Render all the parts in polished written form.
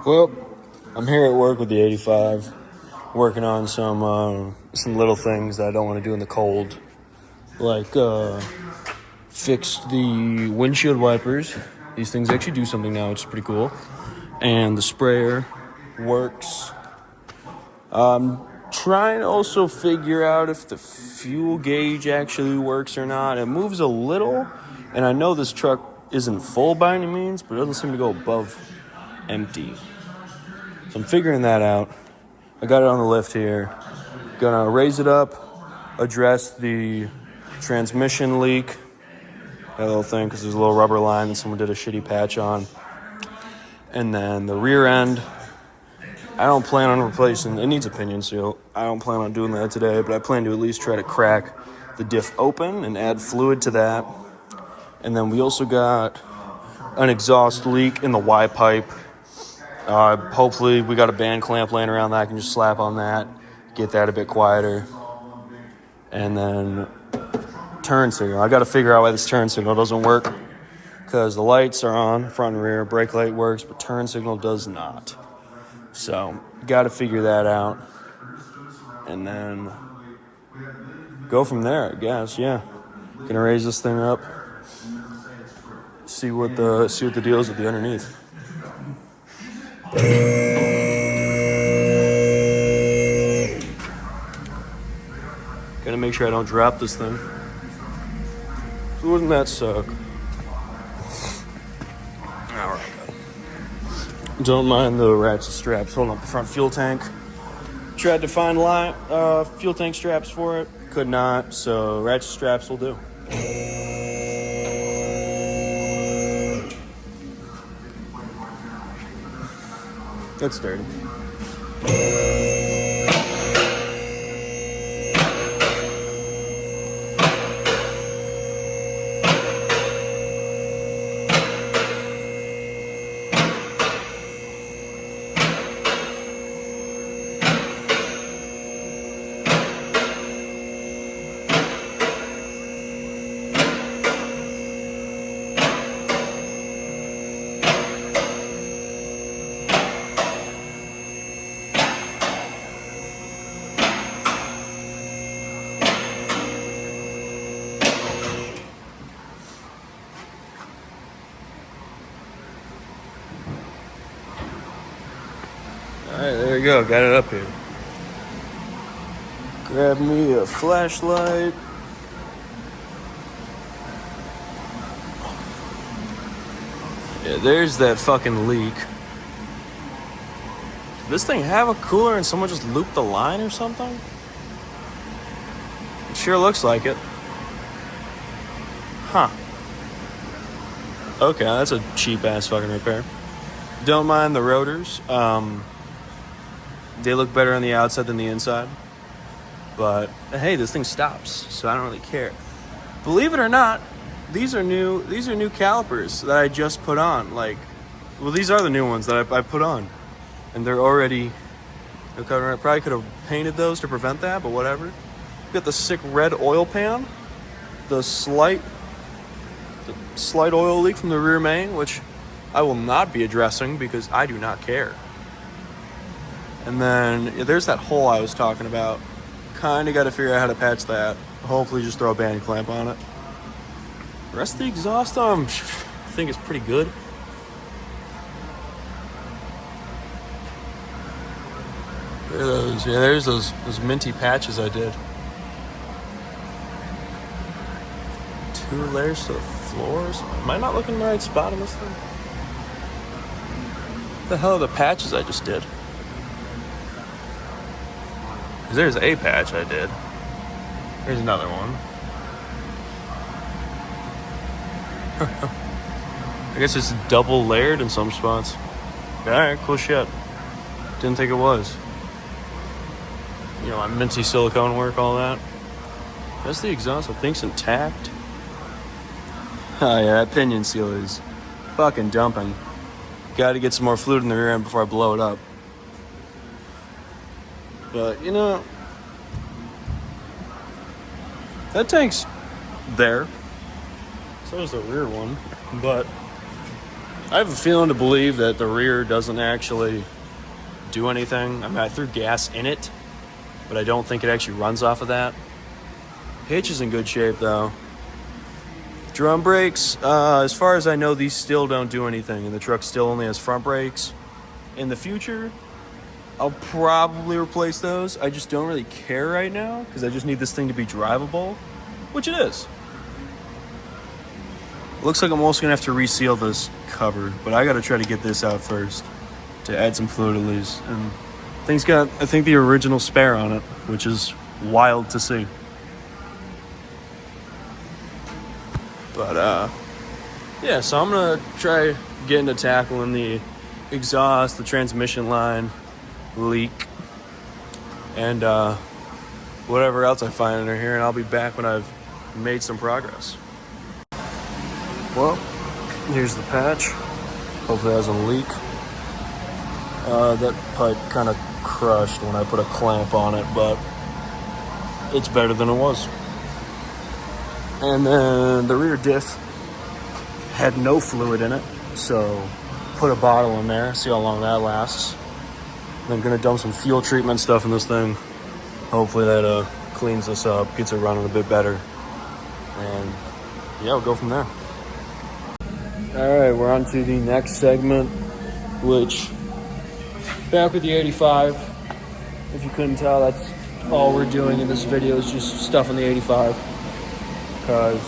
Well, I'm here at work with the 85, working on some little things that I don't want to do in the cold, like fix the windshield wipers. These things actually do something now, which is pretty cool. And the sprayer works. Trying to also figure out if the fuel gauge actually works or not. It moves a little, and I know this truck isn't full by any means, but it doesn't seem to go above empty. So I'm figuring that out. I got it on the lift here. Gonna raise it up, address the transmission leak, that little thing, because there's a little rubber line that someone did a shitty patch on. And then the rear end, I don't plan on replacing, it needs a pinion seal. I don't plan on doing that today, but I plan to at least try to crack the diff open and add fluid to that. And then we also got an exhaust leak in the Y pipe. Hopefully we got a band clamp laying around that I can just slap on that, get that a bit quieter. And then turn signal. I got to figure out why this turn signal doesn't work, because the lights are on, front and rear, brake light works, but turn signal does not. So got to figure that out, and then go from there, I guess. Yeah, gonna raise this thing up, see what the deal is with the underneath. Gotta make sure I don't drop this thing. So wouldn't that suck? Alright. Don't mind the ratchet straps holding up the front fuel tank. Tried to find fuel tank straps for it. Could not, so ratchet straps will do. That's dirty. Alright, there we go. Got it up here. Grab me a flashlight. Yeah, there's that fucking leak. Did this thing have a cooler and someone just looped the line or something? It sure looks like it. Huh. Okay, that's a cheap ass fucking repair. Don't mind the rotors. They look better on the outside than the inside. But hey, this thing stops, so I don't really care. Believe it or not, these are new calipers that I just put on. These are the new ones that I put on. And they're already covered. I probably could have painted those to prevent that, but whatever. Got the sick red oil pan, the slight oil leak from the rear main, which I will not be addressing because I do not care. And then there's that hole I was talking about. Kind of got to figure out how to patch that. Hopefully just throw a band clamp on it. The rest of the exhaust, I think is pretty good. There's those minty patches I did. 2 layers to the floors. Am I not looking in the right spot on this thing? What the hell are the patches I just did? There's a patch I did. Here's another one. I guess it's double layered in some spots. Alright, cool shit. Didn't think it was. You know, my minty silicone work, all that. That's the exhaust. I think's intact. Oh yeah, that pinion seal is fucking dumping. Gotta get some more fluid in the rear end before I blow it up. But, you know, that tank's there. So is the rear one. But I have a feeling to believe that the rear doesn't actually do anything. I mean, I threw gas in it, but I don't think it actually runs off of that. Hitch is in good shape, though. Drum brakes, as far as I know, these still don't do anything, and the truck still only has front brakes. In the future, I'll probably replace those. I just don't really care right now, because I just need this thing to be drivable, which it is. Looks like I'm also going to have to reseal this cover, but I got to try to get this out first to add some fluid at least. And thing's got, I think, the original spare on it, which is wild to see. But, yeah, so I'm going to try getting to tackling the exhaust, the transmission line, leak, and whatever else I find under here, and I'll be back when I've made some progress. Well, here's the patch. Hopefully it doesn't leak. That pipe kind of crushed when I put a clamp on it, but it's better than it was. And then the rear diff had no fluid in it, so put a bottle in there, see how long that lasts. And I'm gonna dump some fuel treatment stuff in this thing. Hopefully that cleans this up, gets it running a bit better. And yeah, we'll go from there. All right, we're on to the next segment, which, back with the 85. If you couldn't tell, that's all we're doing in this video is just stuff on the 85. Because,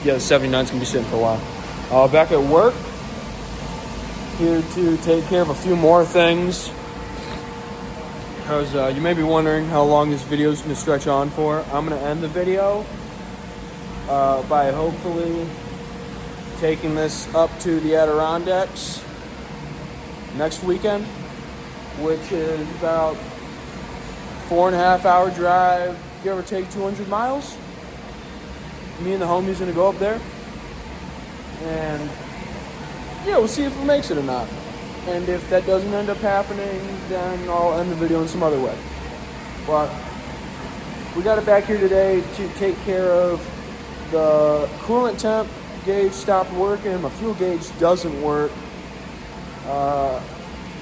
yeah, the 79's gonna be sitting for a while. Back at work, here to take care of a few more things. Because you may be wondering how long this video is gonna stretch on for. I'm gonna end the video by hopefully taking this up to the Adirondacks next weekend, which is about 4.5 hour drive, give or take 200 miles. Me and the homies gonna go up there, and yeah, we'll see if it makes it or not. And if that doesn't end up happening, then I'll end the video in some other way. But we got it back here today to take care of the coolant temp gauge stopped working. My fuel gauge doesn't work.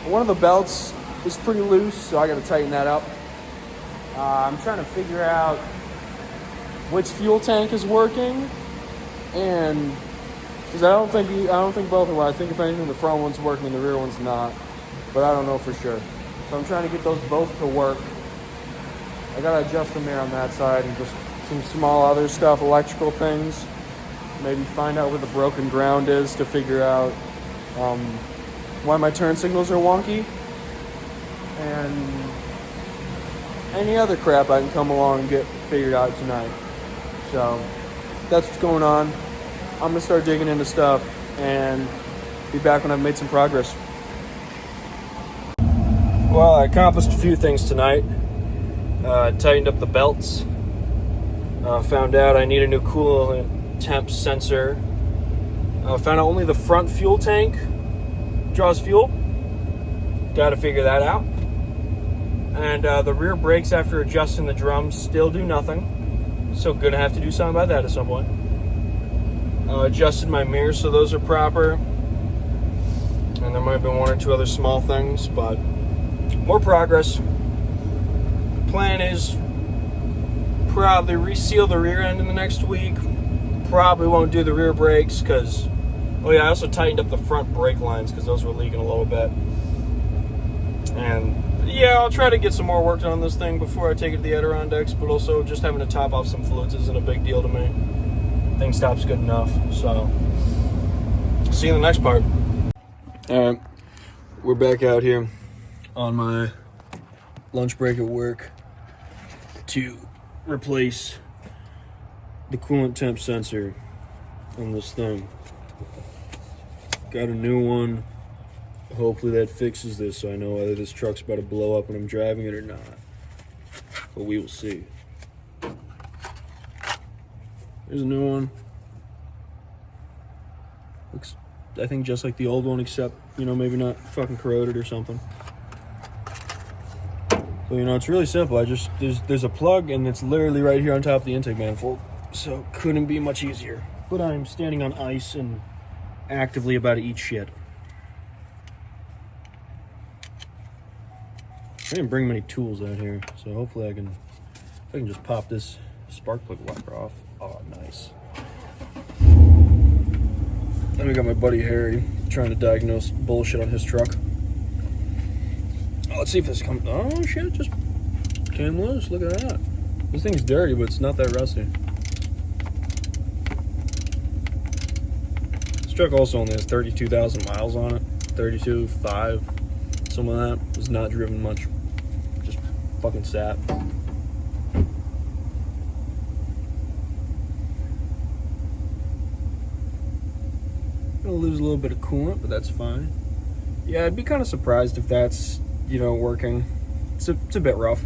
One of the belts is pretty loose, so I got to tighten that up. I'm trying to figure out which fuel tank is working, and because I don't think both are. I think if anything, the front one's working and the rear one's not, but I don't know for sure. So I'm trying to get those both to work. I gotta adjust the mirror on that side and just some small other stuff, electrical things. Maybe find out where the broken ground is to figure out why my turn signals are wonky, and any other crap I can come along and get figured out tonight. So that's what's going on. I'm gonna start digging into stuff and be back when I've made some progress. Well, I accomplished a few things tonight. Tightened up the belts. Found out I need a new coolant temp sensor. Found out only the front fuel tank draws fuel. Got to figure that out. And the rear brakes, after adjusting the drums, still do nothing. So gonna have to do something about that at some point. Adjusted my mirrors so those are proper. And there might have been one or two other small things, but more progress. Plan is probably reseal the rear end in the next week. Probably won't do the rear brakes because, oh yeah, I also tightened up the front brake lines because those were leaking a little bit. And yeah, I'll try to get some more work done on this thing before I take it to the Adirondacks, but also just having to top off some fluids isn't a big deal to me. Thing stops good enough. So see you in the next part. All right, we're back out here on my lunch break at work to replace the coolant temp sensor on this thing. Got a new one. Hopefully that fixes this so I know whether this truck's about to blow up when I'm driving it or not. But we will see. There's a new one. Looks, I think, just like the old one, except, you know, maybe not fucking corroded or something. But, you know, it's really simple. There's a plug, and it's literally right here on top of the intake manifold. So couldn't be much easier. But I'm standing on ice, and actively about to eat shit. I didn't bring many tools out here, so hopefully I can just pop this spark plug wiper off. Oh, nice. Then we got my buddy Harry trying to diagnose bullshit on his truck. Oh, let's see if this comes. Oh shit, it just came loose. Look at that. This thing's dirty, but it's not that rusty. This truck also only has 32,000 miles on it. 32.5, something like that. Was not driven much. Just fucking sat. Gonna lose a little bit of coolant, but that's fine. Yeah, I'd be kind of surprised if that's, you know, working. It's a bit rough.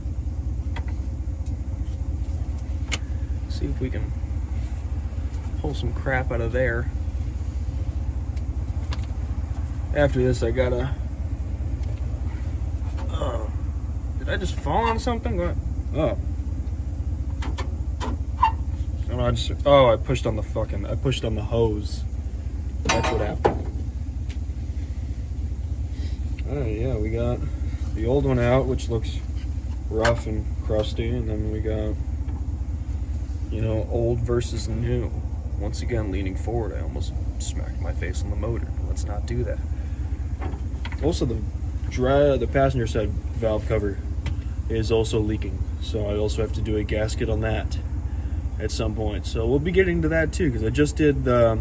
See if we can pull some crap out of there. After this, I gotta. Did I just fall on something? What? Oh. No, I pushed on the hose. That's what happened. Alright, yeah, we got the old one out, which looks rough and crusty, and then we got, you know, old versus new. Once again, leaning forward, I almost smacked my face on the motor. Let's not do that. Also, the passenger side valve cover is also leaking, so I also have to do a gasket on that at some point. So we'll be getting to that too, because I just did the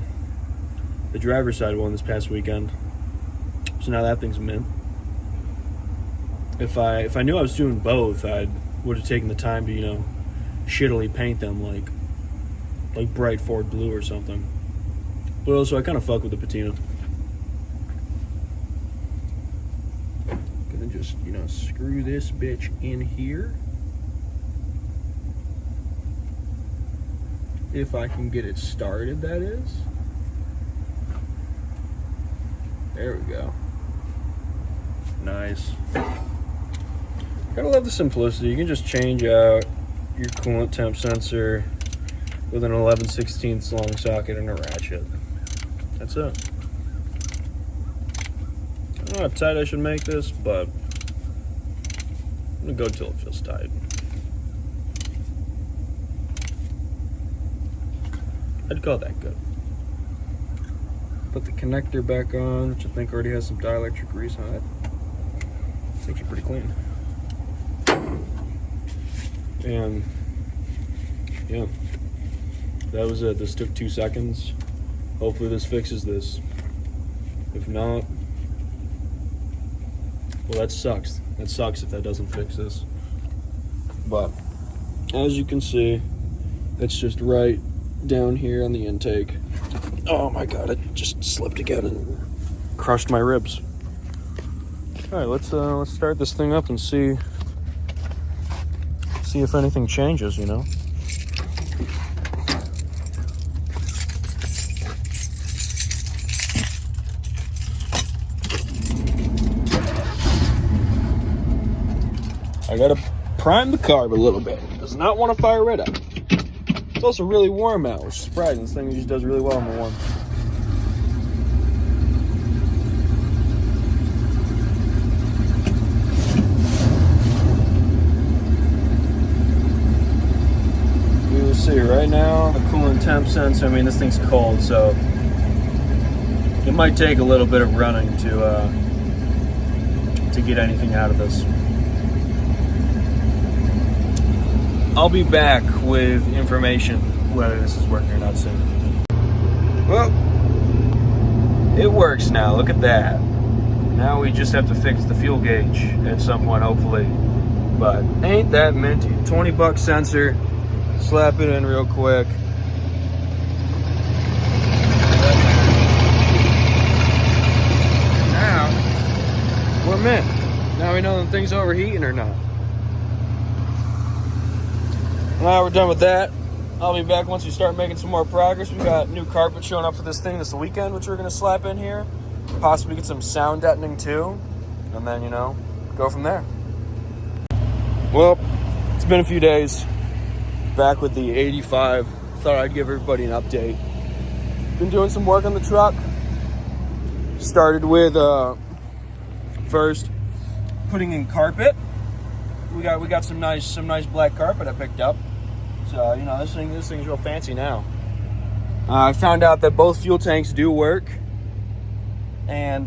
driver's side one this past weekend. So now that thing's mint. If I knew I was doing both, I would have taken the time to, you know, shittily paint them like bright Ford blue or something. But also, I kind of fuck with the patina. Gonna just, you know, screw this bitch in here. If I can get it started, that is. There we go. Nice. Gotta love the simplicity. You can just change out your coolant temp sensor with an 11/16 long socket and a ratchet. That's it. I don't know how tight I should make this, but I'm gonna go till it feels tight. I'd call that good. Put the connector back on, which I think already has some dielectric grease on it. It's actually pretty clean. And yeah, that was it. This took 2 seconds. Hopefully this fixes this. If not, well, that sucks. That sucks if that doesn't fix this. But as you can see, it's just right down here on the intake. Oh my god, it just slipped again and crushed my ribs. All right, let's start this thing up and see if anything changes, you know. I gotta prime the carb a little bit. It does not want to fire right up. It's also really warm out, which is surprising. This thing usually does really well in the warm. We will see. Right now, the coolant temp sensor, I mean, this thing's cold, so it might take a little bit of running to get anything out of this. I'll be back with information whether this is working or not soon. Well, it works now. Look at that. Now we just have to fix the fuel gauge at some point, hopefully. But ain't that minty? $20 sensor. Slap it in real quick. Now we're mint. Now we know the thing's overheating or not. Now we're done with that. I'll be back once we start making some more progress. We got new carpet showing up for this thing this weekend, which we're going to slap in here. Possibly get some sound deadening too. And then, you know, go from there. Well, it's been a few days. Back with the 85. Thought I'd give everybody an update. Been doing some work on the truck. Started with first putting in carpet. We got some nice black carpet I picked up. So you know this thing's real fancy now. I found out that both fuel tanks do work, and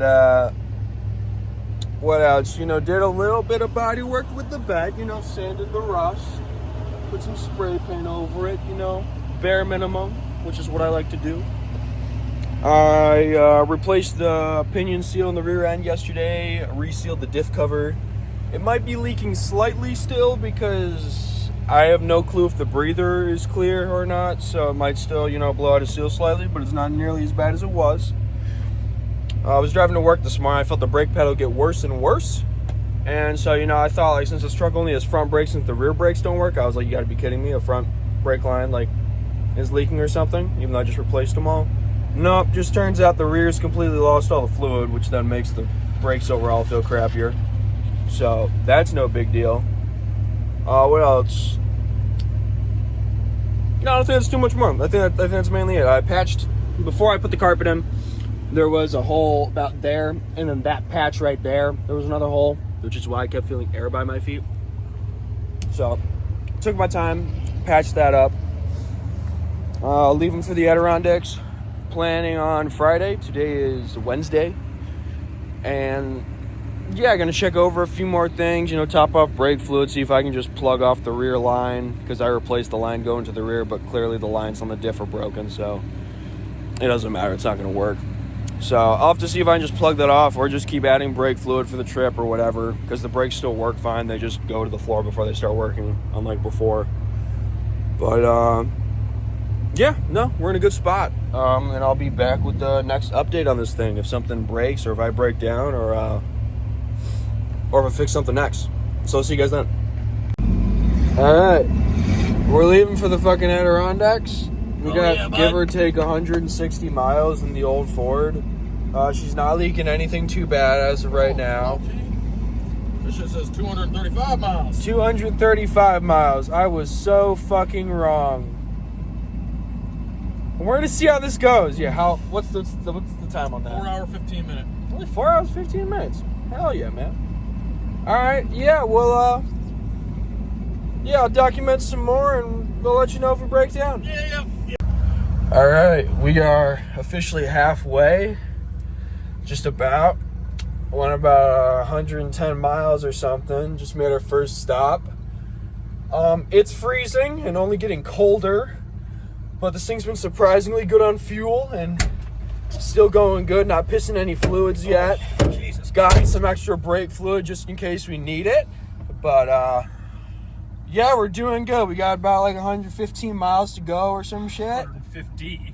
what else? You know, did a little bit of body work with the bed. You know, sanded the rust, put some spray paint over it. You know, bare minimum, which is what I like to do. I replaced the pinion seal in the rear end yesterday, resealed the diff cover. It might be leaking slightly still because I have no clue if the breather is clear or not, so it might still, you know, blow out a seal slightly, but it's not nearly as bad as it was. I was driving to work this morning. I felt the brake pedal get worse and worse, and so, you know, I thought, like, since this truck only has front brakes and the rear brakes don't work, I was like, you gotta be kidding me, a front brake line, like, is leaking or something, even though I just replaced them all. Nope, just turns out the rear's completely lost all the fluid, which then makes the brakes overall feel crappier. So that's no big deal. What else? No, I don't think that's too much more. I think that's mainly it. I patched, before I put the carpet in, there was a hole about there, and then that patch right there, there was another hole, which is why I kept feeling air by my feet. So, took my time, patched that up. Leaving for the Adirondacks. Planning on Friday. Today is Wednesday, and yeah, gonna check over a few more things, you know, top off brake fluid, see if I can just plug off the rear line, because I replaced the line going to the rear, but clearly the lines on the diff are broken, so it doesn't matter, it's not gonna work. So I'll have to see if I can just plug that off or just keep adding brake fluid for the trip or whatever, because the brakes still work fine. They just go to the floor before they start working, unlike before. But yeah, no, we're in a good spot. And I'll be back with the next update on this thing. If something breaks, or if I break down, or if I fix something next. So I'll see you guys then. Alright. We're leaving for the fucking Adirondacks. We got, give or take, 160 miles in the old Ford. She's not leaking anything too bad as of right now. This shit says 235 miles. 235 miles. I was so fucking wrong. We're gonna see how this goes. Yeah, what's the time on that? 4 hour 15 minute. Only 4 hours 15 minutes. Hell yeah, man. Alright, yeah, well yeah, I'll document some more and we'll let you know if we break down. Yeah. Alright, we are officially halfway. Just about. Went about 110 miles or something. Just made our first stop. It's freezing and only getting colder. But this thing's been surprisingly good on fuel and still going good, not pissing any fluids yet. Jesus. Got me some extra brake fluid just in case we need it. But yeah, we're doing good. We got about like 115 miles to go or some shit. 150.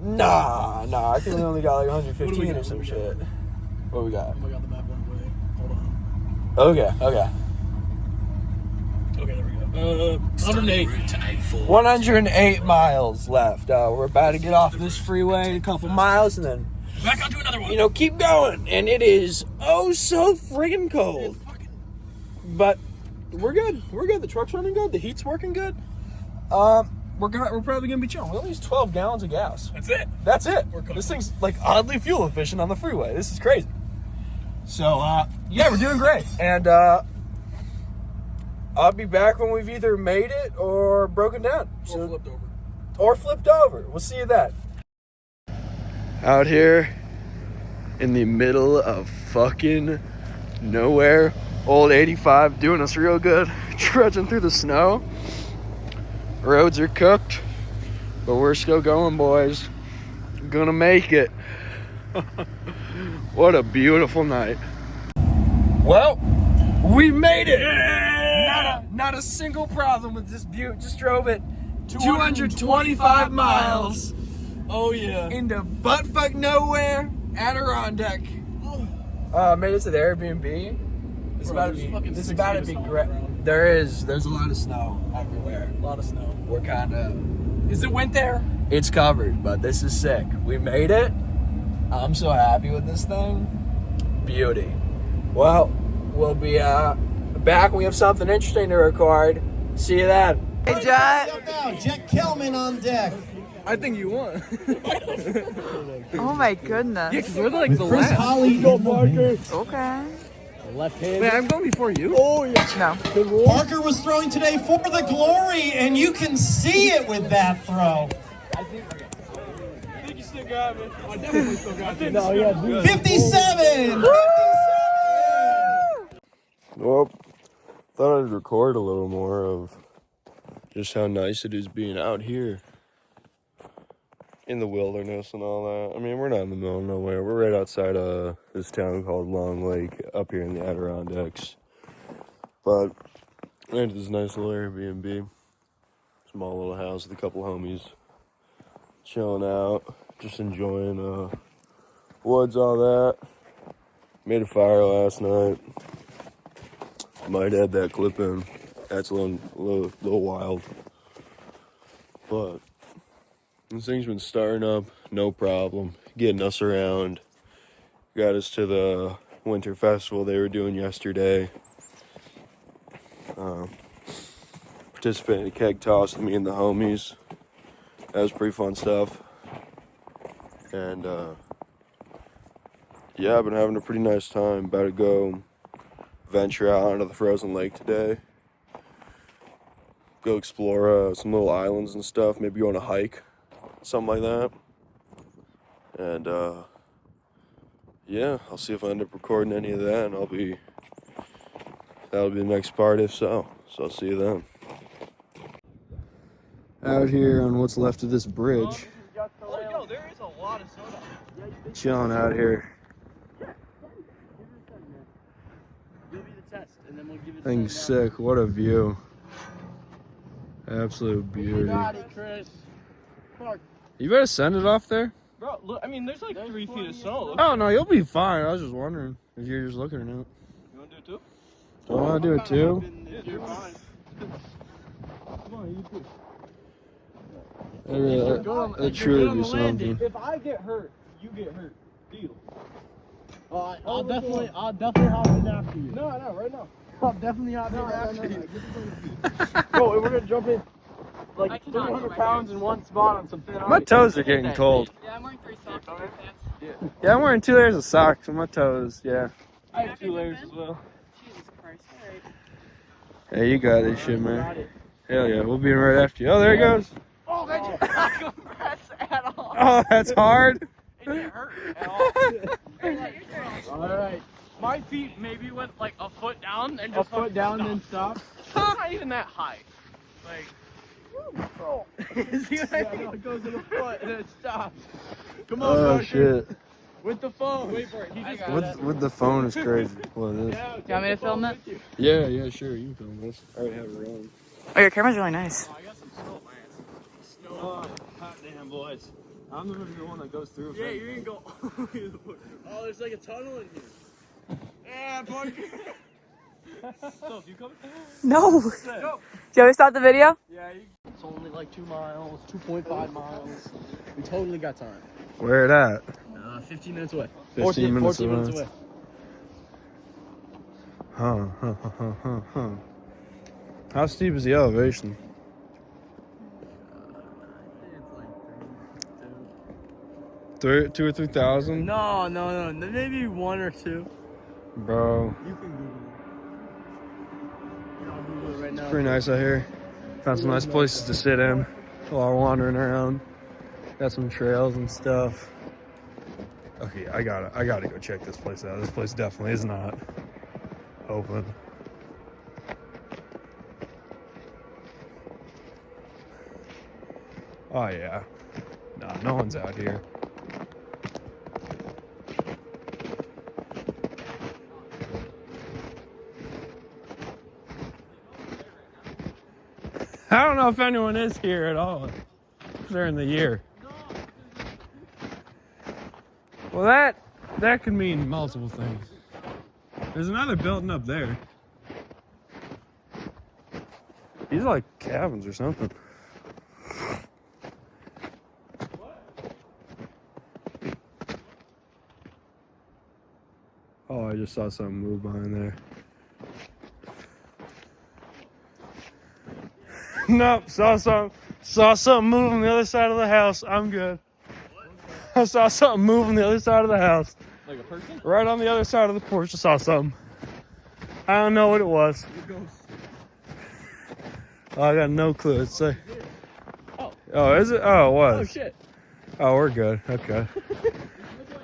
Nah, I think we only got like 115 or some shit. What we got? Oh my god, the map went away. Hold on. Okay. Okay, there we go. 108. 108 miles left. We're about to get off this freeway in a couple miles and then Back onto another one. you know, keep going. And it is oh so friggin' cold. But we're good. The truck's running good. The heat's working good. We're probably gonna be chilling. We only use 12 gallons of gas. That's it. This thing's like oddly fuel efficient on the freeway. This is crazy. So yeah, we're doing great. And I'll be back when we've either made it or broken down. Or flipped over. We'll see you then. Out here in the middle of fucking nowhere. Old 85 doing us real good. Trudging through the snow. Roads are cooked. But we're still going, boys. Gonna make it. What a beautiful night. Well, we made it. Yeah! Not a single problem with this butte. Just drove it 225 miles Oh yeah. into buttfuck nowhere, Adirondack. Made it to the Airbnb. This is about to be great. There's a lot of snow everywhere. A lot of snow. We're kind of. Is it winter? It's covered, but this is sick. We made it. I'm so happy with this thing. Beauty. Well, we'll be back when we have something interesting to record. See you then. Hey, Jack. Jack Kelman on deck. I think you won. Oh my goodness. Yeah, because we're like the Chris last. Holly, go Parker. Okay. Left hand. Wait, I'm going before you? Oh, yeah. No. Good roll. Parker was throwing today for the glory, and you can see it with that throw. I think you still got me. I definitely still got you. No, yeah, dude. 57! Well, thought I'd record a little more of just how nice it is being out here in the wilderness and all that. I mean, we're not in the middle of nowhere. We're right outside of this town called Long Lake up here in the Adirondacks. But I rented this nice little Airbnb, small little house with a couple homies, chilling out, just enjoying woods, all that. Made a fire last night. Might add that clip in. That's a little wild. But this thing's been starting up, no problem. Getting us around. Got us to the winter festival they were doing yesterday. Participated in a keg toss with me and the homies. That was pretty fun stuff. And yeah, I've been having a pretty nice time. About to go venture out onto the frozen lake today. Go explore some little islands and stuff. Maybe go on a hike, something like that. And yeah, I'll see if I end up recording any of that, and that'll be the next part if so. So I'll see you then. Out here on what's left of this bridge. Oh, yo, there is a lot of soda. Chilling out here. Give me the test, and then we'll give it Thing's sick. What a view. Absolute beauty. You got it, Chris. Mark. You better send it off there. Bro, look, I mean, there's like 3 feet of snow. Look. Oh, no, you'll be fine. I was just wondering if you're just looking at it. You want to do it too? Do I want to do it too? Yeah, you're fine. Come on, you too. That truly be something. If I get hurt, you get hurt. Deal. I'll definitely hop in after you. No, right now. I'll definitely hop in after you. Bro, we're gonna jump in like 300 pounds in one spot on some thin ice. My toes are getting cold. Yeah, I'm wearing 3 socks and 3 pants. Yeah, I'm wearing 2 layers of socks on my toes. Yeah. I have 2 layers as well. Jesus Christ. Alright. Hey, you got this shit, man. Hell yeah, we'll be right after you. Oh, there he goes. Oh, that did not compress at all. Oh, that's hard. It didn't hurt at all. Alright. My feet maybe went like a foot down and just a foot down and then stop. It's not even that high. Like, see what I mean? It goes to the foot and then it stops. Come on, Oh, Parker. shit. With the phone. Wait for it. He just With the phone is crazy. What it is. Do you want me to film it? Yeah, sure. You can film this. I already have it rolling. Oh, your camera's really nice. I got some snow pants. Snow. Hot damn, boys. I'm the one that goes through. Yeah, you're gonna go all the way to the border. Oh, there's like a tunnel in here. Yeah, Parker. So, you coming? No. Go. Do you want me to stop the video? Yeah, it's only like 2 miles, 2.5 miles. We totally got time. Where it at? 15 minutes away. 15 minutes 14 minutes away. away. Huh. How steep is the elevation? It's like 2 or 3,000? No, maybe 1 or 2. Bro, You can Google it. I'll Google it right now. it's pretty nice out here. Found some nice places to sit in while we're wandering around. Got some trails and stuff. Okay, I gotta go check this place out. This place definitely is not open. Oh yeah. Nah, no one's out here. I don't know if anyone is here at all during the year. Well, that could mean multiple things. There's another building up there. These are like cabins or something. Oh, I just saw something move behind there. Nope, saw Saw something move on the other side of the house. I'm good. I saw something move on the other side of the house. Like a person? Right on the other side of the porch, I saw something. I don't know what it was. Oh, I got no clue. It's like, oh, is it? Oh, it was. Oh, shit. Oh, we're good. Okay.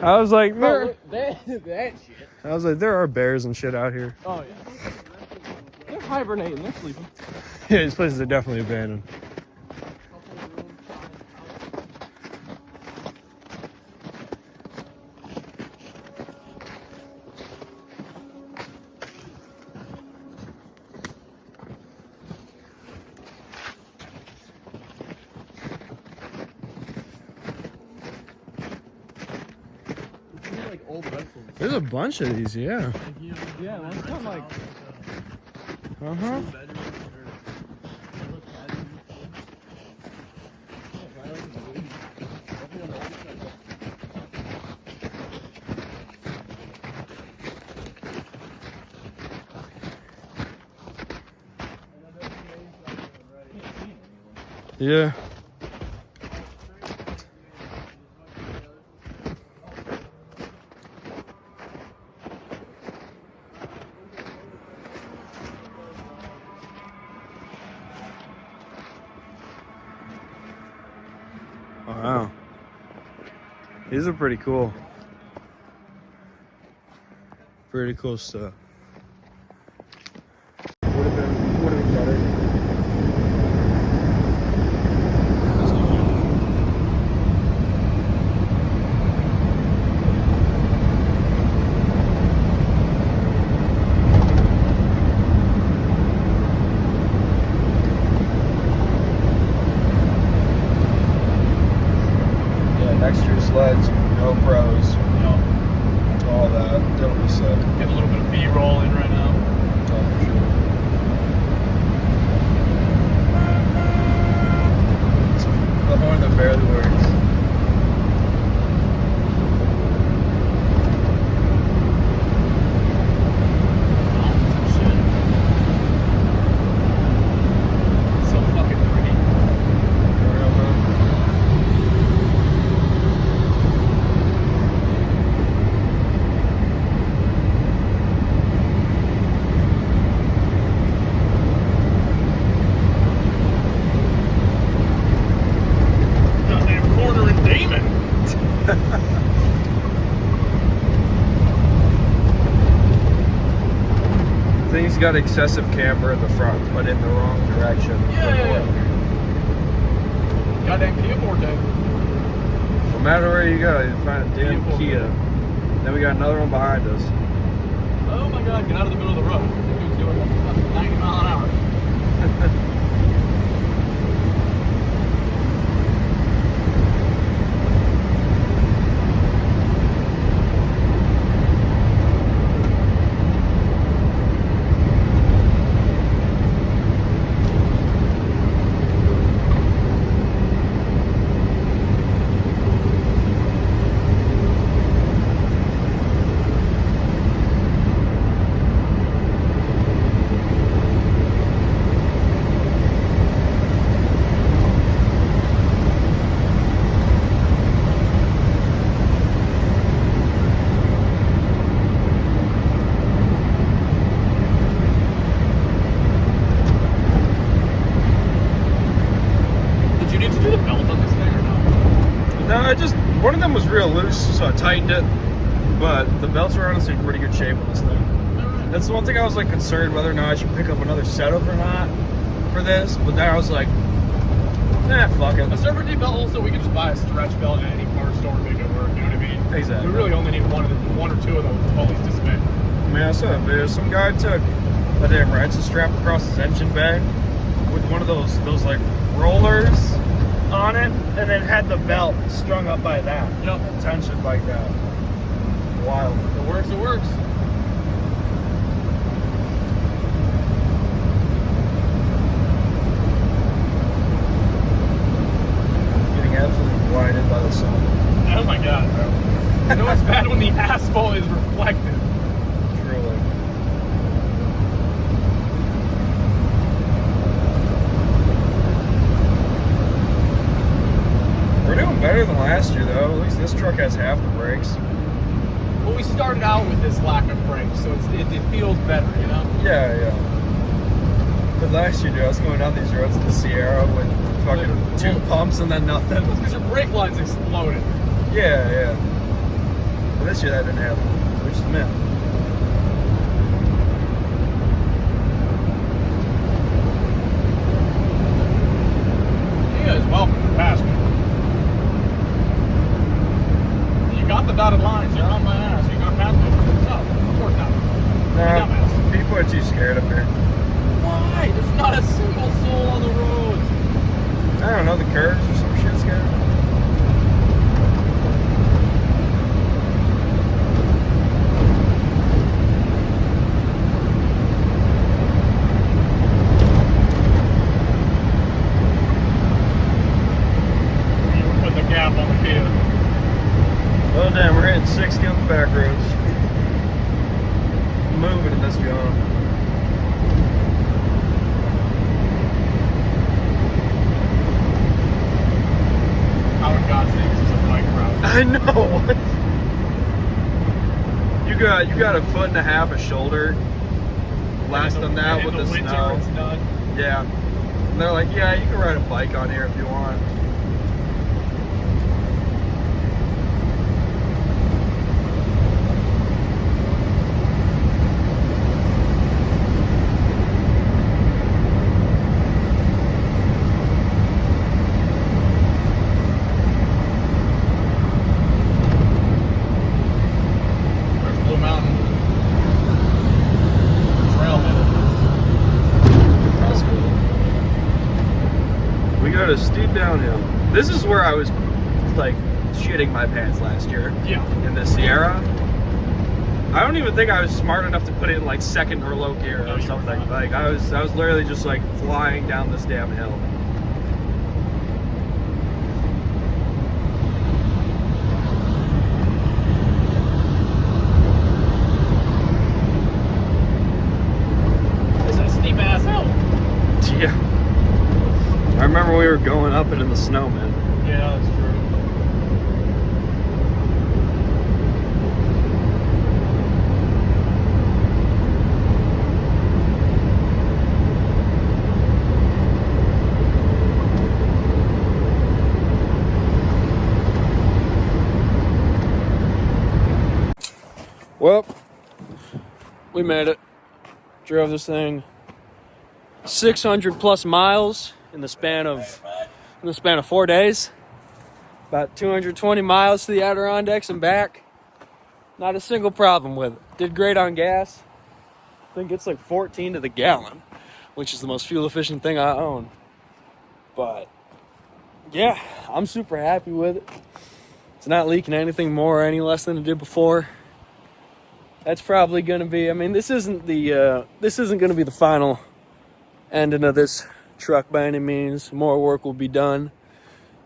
I was like, there. That shit. I was like, there are bears and shit out here. Oh, yeah. They're hibernating. They're sleeping. Yeah, these places are definitely abandoned. Like old vessels. There's a bunch of these, yeah. Yeah, that's kind of like. Uh-huh. Yeah. Wow. These are pretty cool. Pretty cool stuff. Would have been better. Extra sleds, GoPros, all that. That'll be sick. Get a little bit of B-roll in right now. Oh, for sure. The horn that barely works. So fucking pretty. Goddamn corner in Damon. Thing's got excessive camber in the front, but in the wrong direction. Yeah. Goddamn Kia Forte. No matter where you go, you find a damn Kia. Then we got another one behind us. Oh my god, get out of the middle of the road. That dude's doing 90 miles an hour. Did you need to do the belt on this thing or no? No, I just, one of them was real loose, so I tightened it. But the belts are honestly in pretty good shape on this thing. That's the one thing I was like concerned whether or not I should pick up another setup or not for this. But then I was like, nah, fuck it. A serpentine belt also, we can just buy a stretch belt at any part store and make it work, you know what I mean? Exactly. We really only need one or two of those pulleys to spin. I mean, I saw a video. Some guy took a damn Ransom strap across his engine bay with one of those like rollers on it, and then had the belt strung up by that. Yep. Tension like that. Wild. It works, it works. Getting absolutely blinded by the sun. Oh my god, bro. You know what's bad when the asphalt is reflective? Truly. this truck has half the brakes. Well, we started out with this lack of brakes, so it feels better, you know? Yeah, yeah. But last year, dude, I was going down these roads in the Sierra with fucking 2 pumps and then nothing. That's because your brake line's exploded. Yeah, yeah. But this year that didn't happen, which is mint. You guys welcome to pass me. You got the dotted lines, you're on my ass. You gonna pass me? No, of course not. Nah, people are too scared up here. Why? There's not a single soul on the roads. I don't know, the curves or some shit scared. Put the gap on the kid. Well, damn, we're hitting 60 on the back roads. Moving in this beyond. How in God's name is this a bike route? I know. You got a foot and a half of shoulder less than that with the winter, snow. it's done. Yeah. And they're like, yeah, you can ride a bike on here if you want. There's Blue Mountain Trailhead. That's cool. We got a steep downhill. This is where I was like shitting my pants last year. Yeah. In the Sierra. I don't even think I was smart enough to put it in like second or low gear No, or you were something. not. Like I was literally just like flying down this damn hill. It's a steep ass hill. Yeah. I remember we were going up it in the snow, man. Yeah, that's true. Well, we made it. Drove this thing 600 plus miles in the span of 4 days. About 220 miles to the Adirondacks and back. Not a single problem with it. Did great on gas. I think it's like 14 to the gallon, which is the most fuel efficient thing I own. But yeah, I'm super happy with it. It's not leaking anything more or any less than it did before. That's probably going to be, I mean, this isn't going to be the final ending of this truck by any means. More work will be done.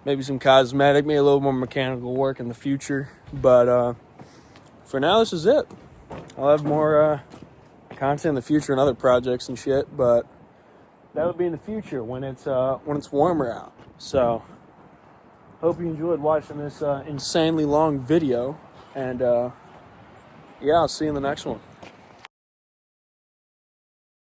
Maybe some cosmetic, maybe a little more mechanical work in the future. But for now, this is it. I'll have more content in the future and other projects and shit, but that would be in the future when it's warmer out. So hope you enjoyed watching this insanely long video, and yeah, I'll see you in the next one.